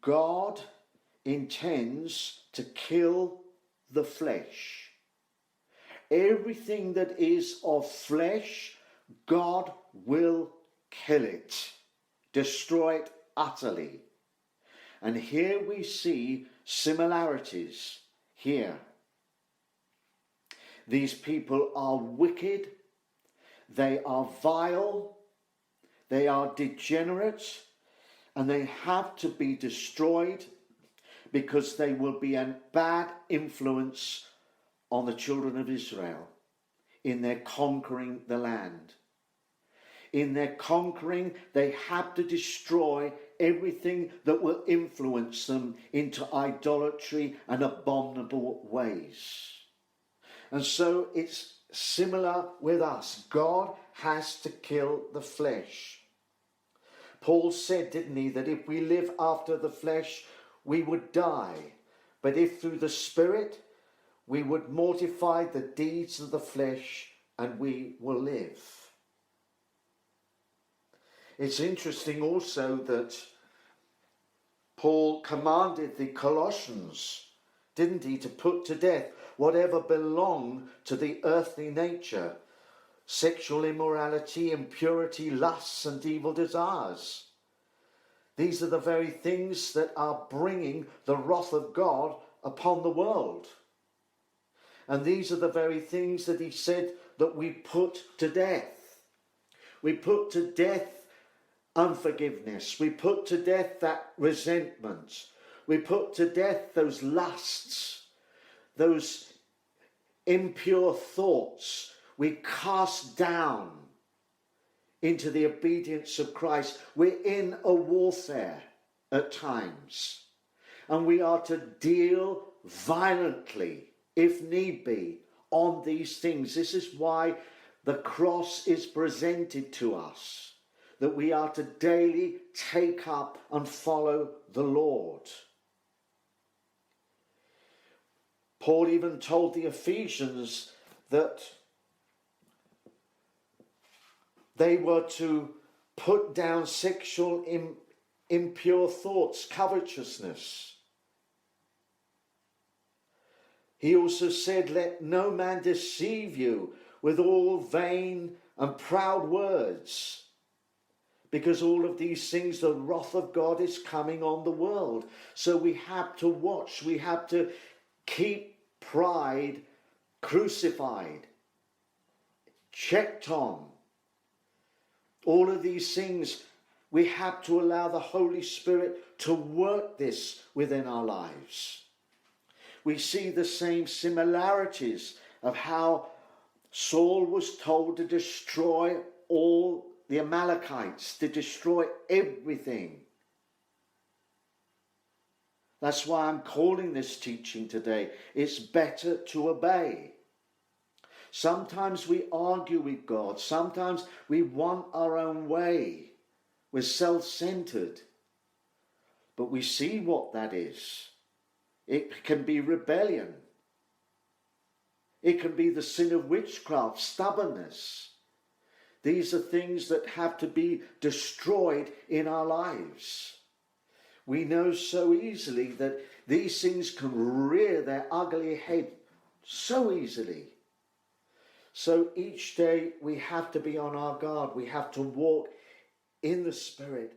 God intends to kill the flesh. Everything that is of flesh, God will kill it, destroy it utterly. And here we see similarities here. These people are wicked, they are vile, they are degenerate, and they have to be destroyed because they will be a bad influence on the children of Israel in their conquering the land. In their conquering, they have to destroy everything that will influence them into idolatry and abominable ways. And so it's similar with us. God has to kill the flesh. Paul said, didn't he, that if we live after the flesh, we would die. But if through the Spirit, we would mortify the deeds of the flesh, and we will live. It's interesting also that Paul commanded the Colossians, didn't he, to put to death whatever belonged to the earthly nature, sexual immorality, impurity, lusts and evil desires. These are the very things that are bringing the wrath of God upon the world. And these are the very things that he said that we put to death. We put to death unforgiveness. We put to death that resentment. We put to death those lusts, those impure thoughts. We cast down into the obedience of Christ. We're in a warfare at times, and we are to deal violently, if need be, on these things. This is why the cross is presented to us, that we are to daily take up and follow the Lord. Paul even told the Ephesians that they were to put down sexual impure thoughts, covetousness. He also said, let no man deceive you with all vain and proud words, because all of these things, the wrath of God is coming on the world. So we have to watch, we have to keep pride crucified, checked on. All of these things, we have to allow the Holy Spirit to work this within our lives. We see the same similarities of how Saul was told to destroy all the Amalekites, to destroy everything. That's why I'm calling this teaching today, it's better to obey. Sometimes we argue with God. Sometimes we want our own way. We're self-centered. But we see what that is. It can be rebellion. It can be the sin of witchcraft, stubbornness. These are things that have to be destroyed in our lives. We know so easily that these things can rear their ugly head so easily. So each day we have to be on our guard. We have to walk in the Spirit